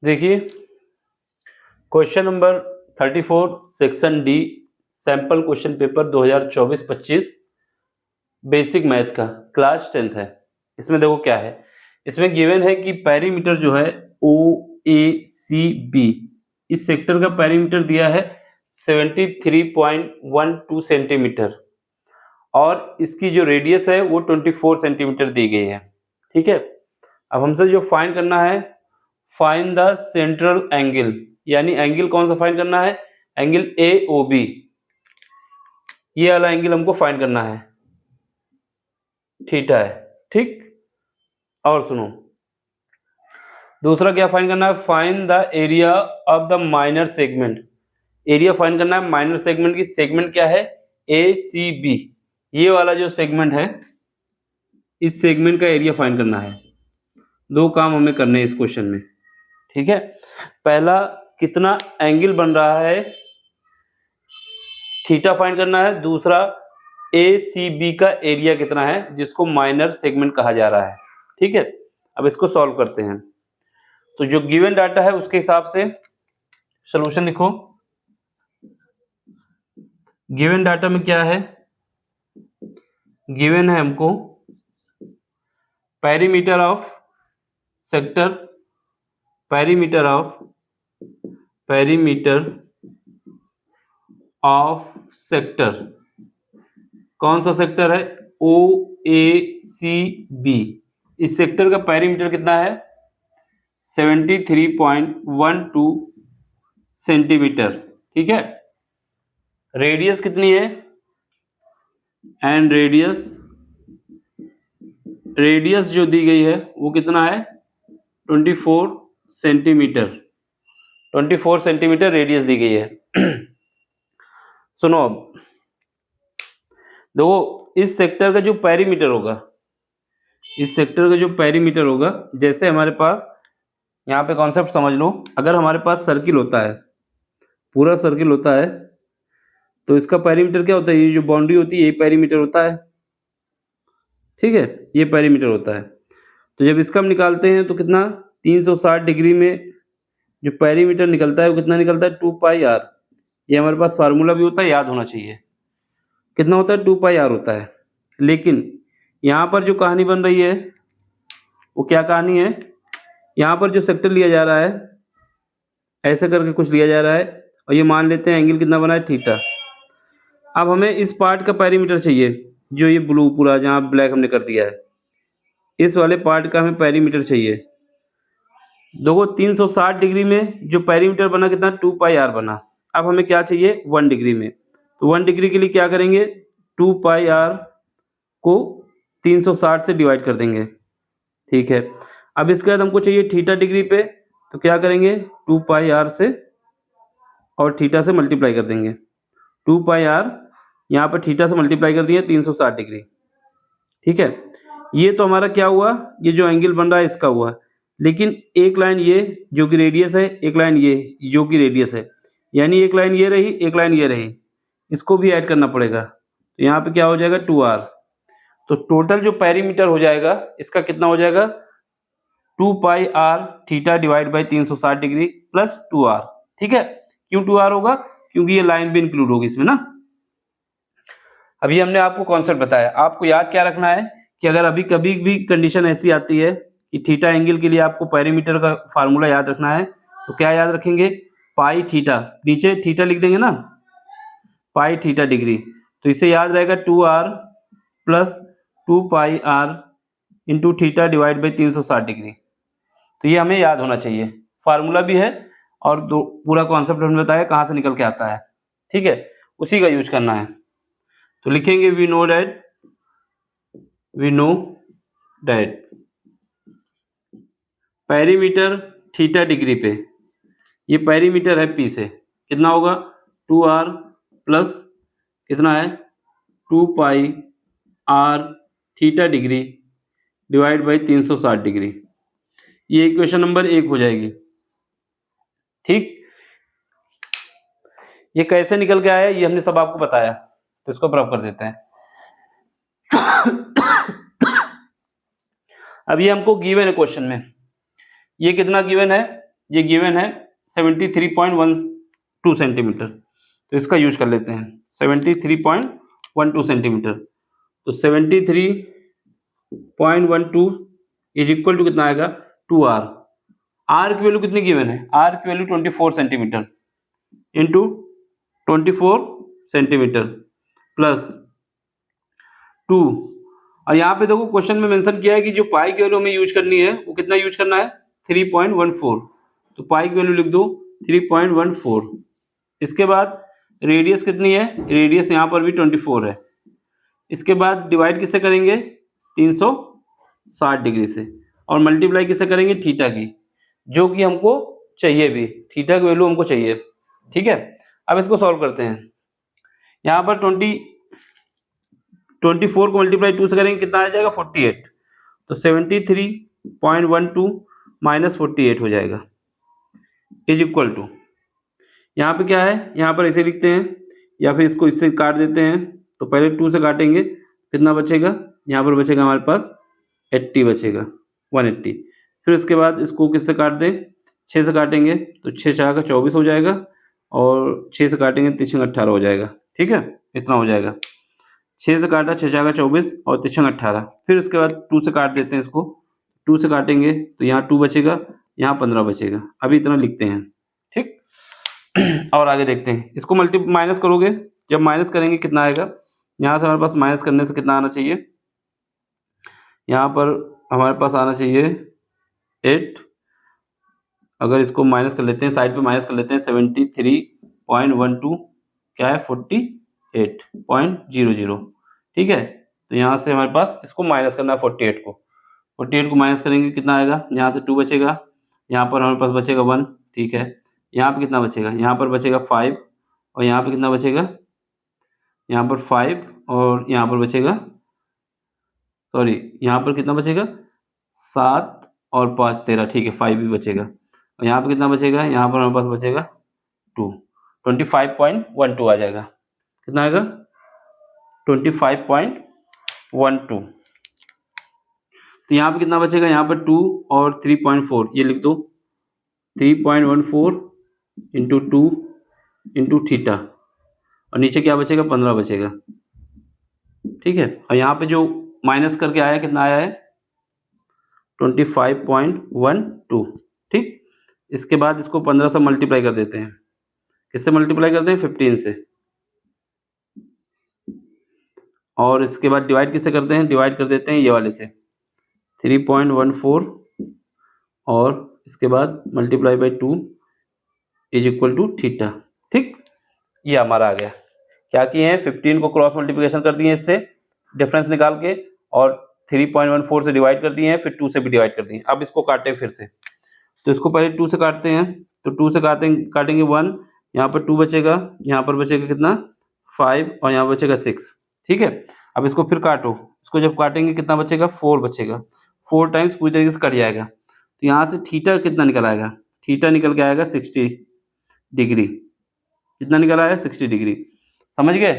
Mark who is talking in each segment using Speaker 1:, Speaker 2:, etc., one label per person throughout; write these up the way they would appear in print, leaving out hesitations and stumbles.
Speaker 1: देखिए question number 34 section D sample question paper 2024-25 basic math का class 10th है। इसमें देखो क्या है, इसमें गिवन है कि पेरीमीटर जो है OACB इस सेक्टर का पेरीमीटर दिया है 73.12 सेंटीमीटर और इसकी जो रेडियस है वो 24 सेंटीमीटर दी गई है। ठीक है, अब हमसे जो फाइंड करना है, फाइंड द सेंट्रल एंगल, यानी एंगल कौन सा फाइंड करना है, एंगल AOB, ये वाला एंगल हमको फाइंड करना है, थीटा है। ठीक, और सुनो दूसरा क्या फाइंड करना है, find the area of the minor segment, area find करना है माइनर सेगमेंट की। सेगमेंट क्या है, ACB, ये वाला जो सेगमेंट है इस सेगमेंट का एरिया फाइंड करना है। दो काम हमें करने हैं इस क्वेश्चन में। ठीक है, पहला कितना एंगल बन रहा है थीटा फाइंड करना है, दूसरा ACB का एरिया कितना है जिसको माइनर सेगमेंट कहा जा रहा है। ठीक है, अब इसको सॉल्व करते हैं। तो जो गिवन डाटा है उसके हिसाब से सॉल्यूशन लिखो। गिवन डाटा में क्या है, गिवन है हमको perimeter of sector, perimeter of sector, कौन सा सेक्टर है, OACB, इस सेक्टर का पेरीमीटर कितना है 73.12 सेंटीमीटर। ठीक है, रेडियस कितनी है, एंड रेडियस जो दी गई है वो कितना है 24 सेंटीमीटर, 24 सेंटीमीटर रेडियस दी गई है। सुनो अब देखो, इस सेक्टर का जो पेरीमीटर होगा, इस सेक्टर का जो पेरीमीटर होगा, जैसे हमारे पास यहाँ पे कॉन्सेप्ट समझ लो, अगर हमारे पास सर्किल होता है, पूरा सर्किल होता है, तो इसका पेरीमीटर क्या होता है, ये जो बाउंड्री होती है ये पेरीमीटर होता है। ठीक है, ये पेरीमीटर होता है। तो जब इसका हम निकालते हैं तो कितना 360 डिग्री में जो पेरीमीटर निकलता है वो कितना निकलता है 2πr। ये हमारे पास फार्मूला भी होता है, याद होना चाहिए, कितना होता है 2πr होता है। लेकिन यहाँ पर जो कहानी बन रही है वो क्या कहानी है, यहाँ पर जो सेक्टर लिया जा रहा है ऐसे करके कुछ लिया जा रहा है और ये मान लेते हैं एंगल कितना बना है थीटा। अब हमें इस पार्ट का पेरीमीटर चाहिए, जो ये ब्लू पूरा जहाँ ब्लैक हमने कर दिया है, इस वाले पार्ट का हमें पेरीमीटर चाहिए। देखो 360 डिग्री में जो पेरीमीटर बना कितना 2πr बना। अब हमें क्या चाहिए 1 डिग्री में, तो 1 डिग्री के लिए क्या करेंगे 2πr को 360 से डिवाइड कर देंगे। ठीक है, अब इसके बाद हमको चाहिए थीटा डिग्री पे, तो क्या करेंगे 2πr से और थीटा से मल्टीप्लाई कर देंगे। 2πr यहाँ पर थीटा से मल्टीप्लाई कर दिए 360 डिग्री। ठीक है, ये तो हमारा क्या हुआ, ये जो एंगल बन रहा है इसका हुआ। लेकिन एक लाइन ये जो कि रेडियस है, एक लाइन ये जो कि रेडियस है, यानी एक लाइन ये रही, एक लाइन ये रही, इसको भी ऐड करना पड़ेगा। तो यहाँ पे क्या हो जाएगा 2r। तो टोटल जो पेरीमीटर हो जाएगा इसका कितना हो जाएगा 2πr theta divide by 360 degree plus 2r। ठीक है, क्यों 2r होगा, क्योंकि ये लाइन भी इंक्लूड होगी इसमें ना। अभी हमने आपको कॉन्सेप्ट बताया, आपको याद क्या रखना है कि अगर अभी कभी भी कंडीशन ऐसी आती है कि थीटा एंगल के लिए आपको पेरीमीटर का फार्मूला याद रखना है, तो क्या याद रखेंगे पाई थीटा, नीचे थीटा लिख देंगे ना, पाई थीटा डिग्री, तो इसे याद रहेगा 2r plus 2πr into theta divide by 360 degree. तो ये हमें याद होना चाहिए, फार्मूला भी है और दो पूरा कॉन्सेप्ट हमने बताया कहाँ से निकल के आता है। ठीक है, उसी का यूज करना है। तो लिखेंगे we know that perimeter theta degree पे, ये पेरीमीटर है P से, कितना होगा 2r प्लस कितना है 2πr theta degree divide by 360 degree. ये इक्वेशन नंबर 1 हो जाएगी। ठीक, ये कैसे निकल के आया ये हमने सब आपको बताया, तो इसको प्रूव कर देते हैं। अब ये हमको गिवन है क्वेश्चन में, ये कितना गिवन है ये गिवन है 73.12 सेंटीमीटर, तो इसका यूज कर लेते हैं 73.12 सेंटीमीटर। तो 73.12 इज इक्वल टू कितना आएगा 2r। r की वैल्यू कितनी गिवन है, r की value 24 centimetre into 24 centimetre plus 2। और यहाँ पे देखो क्वेश्चन में मेंशन किया है कि जो पाई की वैल्यू हमें यूज करनी है वो कितना यूज करना है 3.14। तो पाई की वैल्यू लिख दो 3.14। इसके बाद रेडियस कितनी है, रेडियस यहाँ पर भी 24 है। इसके बाद डिवाइड किससे करेंगे 360 डिग्री से, और मल्टीप्लाई किससे करेंगे थीटा की, जो कि हमको चाहिए भी, थीटा की वैल्यू हमको चाहिए। ठीक है, अब इसको सॉल्व करते हैं। यहाँ पर 24 को मल्टीप्लाई 2 से करेंगे कितना आ जाएगा 48। तो 73.12 माइनस 48 हो जाएगा इज इक्वल टू, यहाँ पे क्या है, यहाँ पर ऐसे लिखते हैं या फिर इसको इससे काट देते हैं। तो पहले 2 से काटेंगे कितना बचेगा, यहाँ पर बचेगा हमारे पास 80 बचेगा 180। फिर उसके बाद इसको किससे काट दें 6 से काटेंगे तो 6 4 का 24 हो जाएगा, और 6 से काटेंगे 3 18 हो जाएगा। ठीक है, इतना हो जाएगा। 6 से काटा 6 4 का 24 और 3 18। फिर उसके बाद 2 से काट देते हैं इसको, 2 से काटेंगे तो यहाँ 2 बचेगा, यहाँ 15 बचेगा। अभी इतना लिखते हैं। ठीक और आगे देखते हैं, इसको माइनस करोगे, जब माइनस करेंगे कितना आएगा, यहाँ से हमारे पास माइनस करने से कितना आना चाहिए, यहाँ पर हमारे पास आना चाहिए 8। अगर इसको माइनस कर लेते हैं, साइड पे माइनस कर लेते हैं 73.12 क्या है 48.00। ठीक है, तो यहाँ से हमारे पास इसको माइनस करना है 48 को। 48 को माइनस करेंगे कितना आएगा, यहाँ से 2 बचेगा, यहाँ पर हमारे पास बचेगा 1। ठीक है, यहाँ पे कितना बचेगा, यहाँ पर बचेगा 5, और यहाँ पे कितना बचेगा, यहाँ पर 5, और यहाँ पर बचेगा, सॉरी यहाँ पर कितना बचेगा 7 और 5 13। ठीक है, 5 भी बचेगा, और यहाँ पर कितना बचेगा, यहाँ पर हमारे पास बचेगा 2। 25.12 आ जाएगा, कितना आएगा 25.12। तो यहाँ पे कितना बचेगा, यहाँ पर 2 और 3.4 ये लिख दो, 3.14 इंटू 2 इंटू थीटा, और नीचे क्या बचेगा 15 बचेगा। ठीक है, और यहाँ पे जो माइनस करके आया कितना आया है 25.12। ठीक, इसके बाद इसको 15 से मल्टीप्लाई कर देते हैं। किससे मल्टीप्लाई करते हैं 15 से, और इसके बाद डिवाइड किससे करते हैं, डिवाइड कर देते हैं ये वाले से 3.14, और इसके बाद multiply by 2 is equal to theta. ठीक, ये हमारा आ गया। क्या किए हैं 15 को क्रॉस मल्टीप्लिकेशन कर दिए इससे डिफरेंस निकाल के, और 3.14 से डिवाइड कर दिए हैं, फिर 2 से भी डिवाइड कर दिए। अब इसको काटें फिर से, तो इसको पहले 2 से काटते हैं। तो 2 से काटेंगे 1, यहाँ पर 2 बचेगा, यहाँ पर बचेगा कितना 5, और यहाँ बचेगा 6। ठीक है, अब इसको फिर काटो, इसको जब काटेंगे कितना बचेगा 4 बचेगा, 4 टाइम्स पूरी तरीके से कट जाएगा। तो यहाँ से थीटा कितना निकल आएगा, थीटा निकल के आएगा 60 डिग्री। कितना निकल आया 60 डिग्री। समझ गए,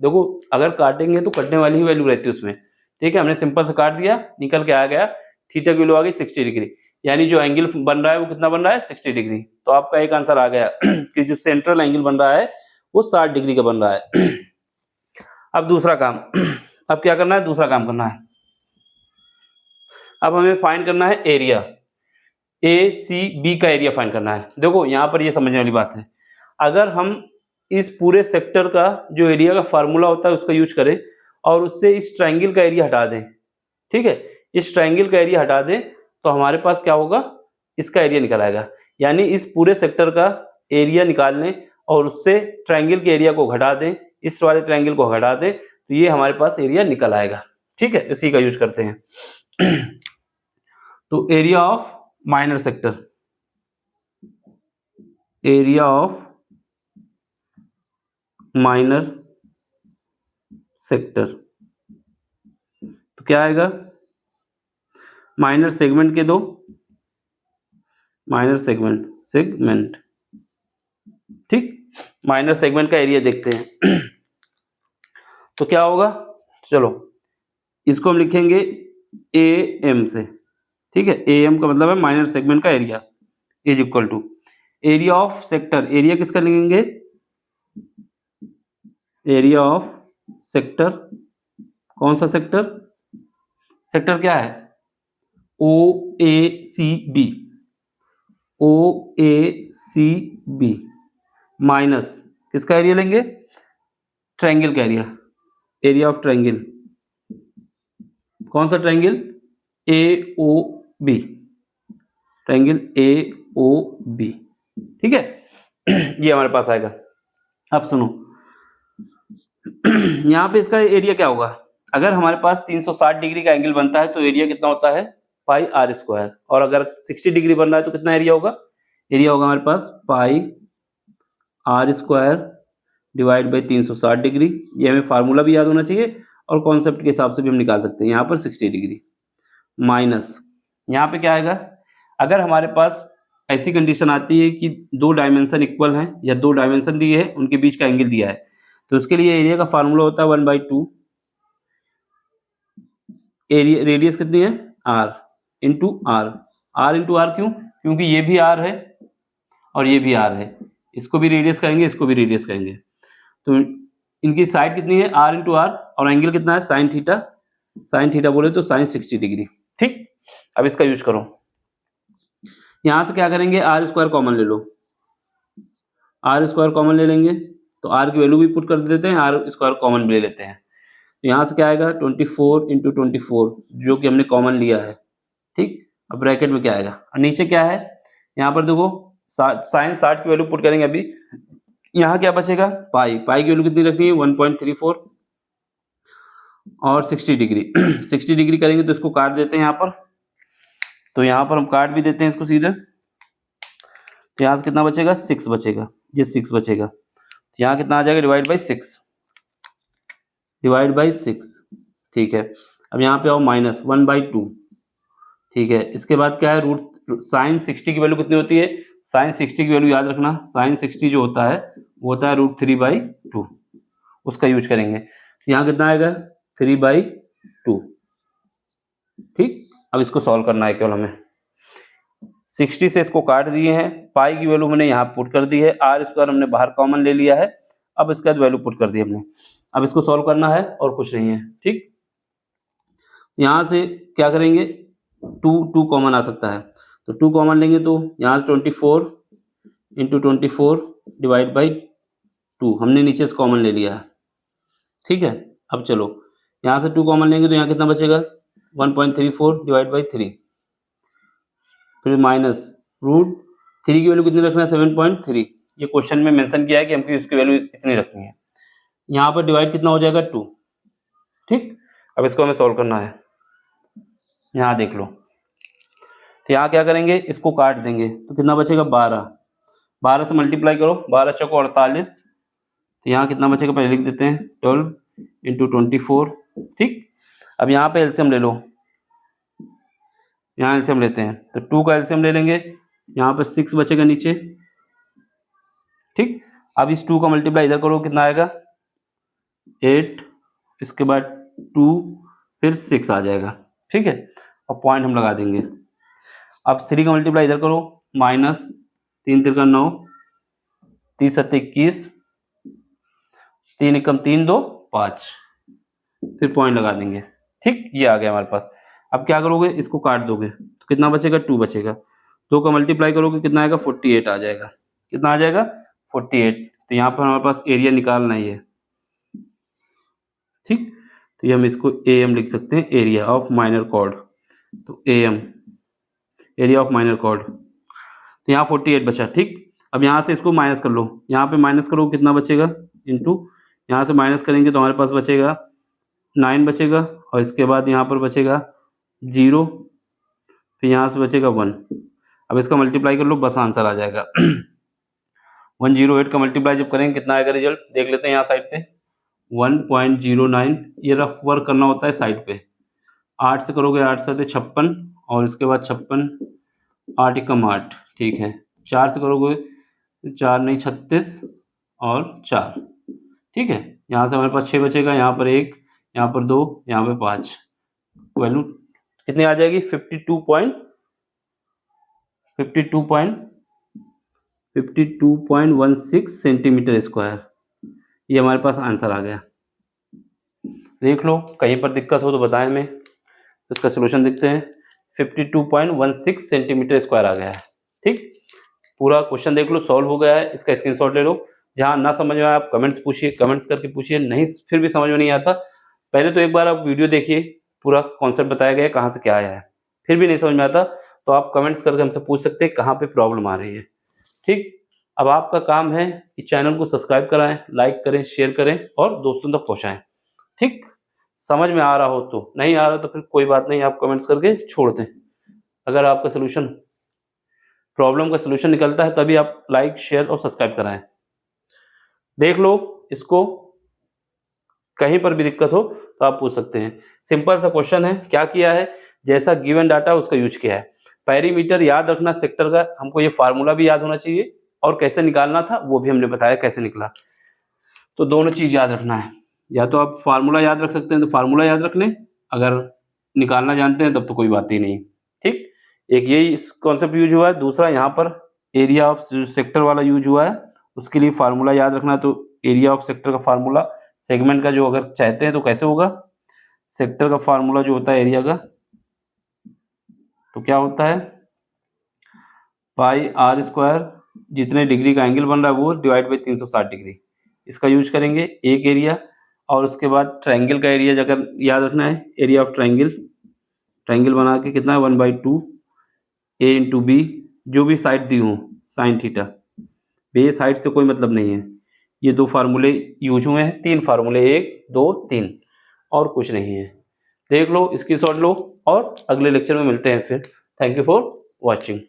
Speaker 1: देखो अगर काटेंगे तो कटने वाली ही वैल्यू रहती है उसमें। ठीक है, हमने सिंपल से काट दिया, निकल के आ गया थीटा की वैल्यू आ गई 60 डिग्री, यानी जो एंगल बन रहा है वो कितना बन रहा है 60 डिग्री। तो आपका एक आंसर आ गया कि जो सेंट्रल एंगल बन रहा है वो 60 डिग्री का बन रहा है। अब दूसरा काम, अब क्या करना है, दूसरा काम करना है। अब हमें फाइंड करना है एरिया, ACB का एरिया फाइंड करना है। देखो यहाँ पर ये समझने वाली बात है, अगर हम इस पूरे सेक्टर का जो एरिया का फार्मूला होता है उसका यूज करें, और उससे इस ट्रायंगल का एरिया हटा दें, ठीक है, इस ट्रायंगल का एरिया हटा दें, तो हमारे पास क्या होगा, इसका एरिया निकल आएगा। यानी इस पूरे सेक्टर का एरिया निकाल लें और उससे ट्रायंगल के एरिया को घटा दें, इस वाले ट्रायंगल को हटा दें, तो ये हमारे पास एरिया निकल आएगा। ठीक है, इसी का यूज करते हैं। तो area of minor sector, area of minor sector, तो क्या आएगा, माइनर सेगमेंट के दो, माइनर सेगमेंट। ठीक, माइनर सेगमेंट का एरिया देखते हैं। तो क्या होगा, चलो इसको हम लिखेंगे AM से। ठीक है, AM का मतलब है माइनर सेगमेंट का area, is equal to area of sector, area किसका लिखेंगे, एरिया ऑफ सेक्टर, कौन सा सेक्टर, सेक्टर क्या है, O A C B, O A C B minus किसका एरिया लेंगे, ट्रायंगल का एरिया, एरिया ऑफ ट्रायंगल, कौन सा triangle, A O B, triangle A O B, ठीक है। ये हमारे पास आएगा। अब सुनो, यहाँ पे इसका एरिया क्या होगा, अगर हमारे पास 360 डिग्री का एंगल बनता है तो एरिया कितना होता है, पाई आर स्क्वायर, और अगर 60 डिग्री बन रहा है तो कितना एरिया होगा, एरिया होगा हमारे पास pi R square divide by 360 degree. ये हमें फार्मूला भी याद होना चाहिए और कॉन्सेप्ट के हिसाब से भी हम निकाल सकते हैं। यहाँ पर 60 डिग्री माइनस, यहाँ पे क्या आएगा, अगर हमारे पास ऐसी कंडीशन आती है कि दो डायमेंशन इक्वल हैं या दो डायमेंशन दिए हैं, उनके बीच का एंगल दिया है, तो उसके लिए एरिया का फार्मूला होता है 1/2, एरिया रेडियस कितनी है, R into R, R into R क्यों, क्योंकि ये भी आर है और ये भी आर है, इसको भी रेडियस करेंगे, इसको भी रेडियस करेंगे, तो इनकी साइड कितनी है, आर इंटू आर, और एंगल कितना है, साइन थीटा, साइन थीटा बोले तो साइन 60 डिग्री, ठीक। अब इसका यूज करो, यहां से क्या करेंगे, आर स्क्वायर कॉमन ले लो, आर स्क्वायर कॉमन ले लेंगे तो आर की वैल्यू भी पुट कर देते हैं, आर स्क्वायर कॉमन भी ले लेते हैं, तो यहाँ से क्या आएगा 24 इंटू 24 जो कि हमने कॉमन लिया है, ठीक। अब ब्रैकेट में क्या आएगा, और नीचे क्या है, यहाँ पर देखो साइन 60 की वैल्यू पुट करेंगे अभी, यहाँ क्या बचेगा, पाई, पाई की वैल्यू कितनी रखनी है 1.34 और 60 डिग्री 60 डिग्री करेंगे तो इसको काट देते हैं यहाँ पर, तो यहाँ पर हम काट भी देते हैं इसको सीधे, तो यहाँ से कितना बचेगा 6 बचेगा, ये 6 बचेगा, तो यहाँ कितना आ जाएगा डिवाइड बाई 6, डिवाइड बाई 6, ठीक है। अब यहाँ पे आओ माइनस 1/2, ठीक है। इसके बाद क्या है, रूट साइन 60 की वैल्यू कितनी होती है, साइन 60 की वैल्यू याद रखना, साइन 60 जो होता है वो होता है √3/2, उसका यूज करेंगे, तो यहाँ कितना आएगा 3/2, ठीक। अब इसको सॉल्व करना है केवल हमें, 60 से इसको काट दिए हैं, पाई की वैल्यू मैंने यहाँ पुट कर दी है, आर स्क्वायर हमने बाहर कॉमन ले लिया है, अब इसका वैल्यू पुट कर दी हमने, अब इसको सॉल्व करना है और कुछ नहीं है, ठीक। यहाँ से क्या करेंगे, 2 कॉमन आ सकता है, तो 2 कॉमन लेंगे तो यहाँ से 24 इंटू 24 डिवाइड बाई 2, हमने नीचे से कॉमन ले लिया है, ठीक है। अब चलो यहाँ से 2 कॉमन लेंगे तो यहाँ कितना बचेगा 1.34 डिवाइड बाई 3, फिर माइनस √3 की वैल्यू कितनी रखना है 7.3, ये क्वेश्चन में मेंशन किया है कि हमको इसकी वैल्यू इतनी रखनी है, यहाँ पर डिवाइड कितना हो जाएगा 2, ठीक। अब इसको हमें सॉल्व करना है, यहाँ देख लो, तो यहाँ क्या करेंगे, इसको काट देंगे तो कितना बचेगा 12, 12 से मल्टीप्लाई करो, 12 चौको 48, तो यहाँ कितना बचेगा पहले लिख देते हैं 12 इंटू 24, ठीक। अब यहाँ पे एलसीएम ले लो, यहाँ एलसीएम लेते हैं तो 2 का एलसीएम ले लेंगे, यहाँ पर 6 बचेगा नीचे, ठीक। अब इस 2 का मल्टीप्लाई इधर करो, कितना आएगा 8, इसके बाद 2 फिर 6 आ जाएगा, ठीक है। अब पॉइंट हम लगा देंगे, अब 3 का मल्टीप्लाई इधर करो, माइनस 3 3 9, 3 7 21, 3 एकम 3 2 5, फिर पॉइंट लगा देंगे, ठीक। ये आ गया हमारे पास। अब क्या करोगे, इसको काट दोगे तो कितना बचेगा 2 बचेगा, 2 का मल्टीप्लाई करोगे कितना आएगा 48 आ जाएगा, कितना आ जाएगा 48, तो यहाँ पर हमारे पास एरिया निकालना ही है, ठीक। तो ये हम इसको AM लिख सकते हैं, एरिया ऑफ माइनर कॉर्ड, तो AM area of minor cord, तो यहाँ 48 बचा, ठीक। अब यहाँ से इसको माइनस कर लो, यहाँ पे माइनस करो कितना बचेगा, इंटू यहाँ से माइनस करेंगे तो हमारे पास बचेगा 9 बचेगा, और इसके बाद यहाँ पर बचेगा 0, फिर यहाँ से बचेगा 1, अब इसका मल्टीप्लाई कर लो, बस आंसर आ जाएगा 108 का मल्टीप्लाई जब करेंगे कितना आएगा रिजल्ट, देख लेते हैं यहाँ साइड पे 1.09, ये रफ वर्क करना होता है साइड पे, 8 से करोगे 8 से 56, और इसके बाद 56, 8 एकम 8, ठीक है। 4 से करोगे 4 नहीं 36 और 4, ठीक है। यहाँ से हमारे पास 6 बचेगा, यहाँ पर 1, यहाँ पर 2, यहाँ पे 5, वैल्यू कितनी आ जाएगी 52.52 52.16 सेंटीमीटर स्क्वायर, ये हमारे पास आंसर आ गया। देख लो, कहीं पर दिक्कत हो तो बताएं हमें। तो इसका सोल्यूशन देखते हैं। 52.16 सेंटीमीटर स्क्वायर आ गया है। ठीक, पूरा क्वेश्चन देख लो, सॉल्व हो गया है। इसका स्क्रीनशॉट ले लो। जहाँ ना समझ में आया आप कमेंट्स पूछिए, कमेंट्स करके पूछिए। नहीं फिर भी समझ में नहीं आता, पहले तो एक बार आप वीडियो देखिए, पूरा कॉन्सेप्ट बताया गया है कहाँ से क्या आया है। फिर भी नहीं समझ में आता तो आप कमेंट्स करके हमसे पूछ सकते हैं कहाँ पे प्रॉब्लम आ रही है। ठीक, अब आपका काम है कि चैनल को सब्सक्राइब कराएं, लाइक करें, शेयर करें और दोस्तों तक पहुँचाएँ। ठीक, समझ में आ रहा हो तो, नहीं आ रहा तो फिर कोई बात नहीं, आप कमेंट्स करके छोड़ दें। अगर आपका सोल्यूशन, प्रॉब्लम का सोल्यूशन निकलता है तभी आप लाइक, शेयर और सब्सक्राइब कराएं। देख लो इसको, कहीं पर भी दिक्कत हो तो आप पूछ सकते हैं। सिंपल सा क्वेश्चन है, क्या किया है, जैसा गिवन डाटा उसका यूज किया है। पेरीमीटर याद रखना सेक्टर का, हमको ये फार्मूला भी याद होना चाहिए और कैसे निकालना था वो भी हमने बताया कैसे निकला। तो दोनों चीज़ याद रखना है, या तो आप फार्मूला याद रख सकते हैं तो फार्मूला याद रख लें, अगर निकालना जानते हैं तब तो कोई बात ही नहीं। ठीक, एक यही इस कॉन्सेप्ट यूज हुआ है। दूसरा यहाँ पर एरिया ऑफ सेक्टर वाला यूज हुआ है, उसके लिए फार्मूला याद रखना। तो एरिया ऑफ सेक्टर का फार्मूला, सेगमेंट का जो अगर चाहते हैं तो कैसे होगा, सेक्टर का फार्मूला जो होता है एरिया का, तो क्या होता है, पाई आर स्क्वायर, जितने डिग्री का एंगल बन रहा है वो डिवाइड बाई 360 डिग्री, इसका यूज करेंगे। एक एरिया, और उसके बाद ट्रायंगल का एरिया अगर याद रखना है, एरिया ऑफ ट्रायंगल, ट्रायंगल बना के कितना है 1/2 ए इंटू बी, जो भी साइड दी हो साइन थीटा, ये साइड से कोई मतलब नहीं है। ये दो फार्मूले यूज हुए हैं, 3 फार्मूले, 1 2 3, और कुछ नहीं है। देख लो, स्क्रीनशॉट लो और अगले लेक्चर में मिलते हैं फिर। Thank you for watching.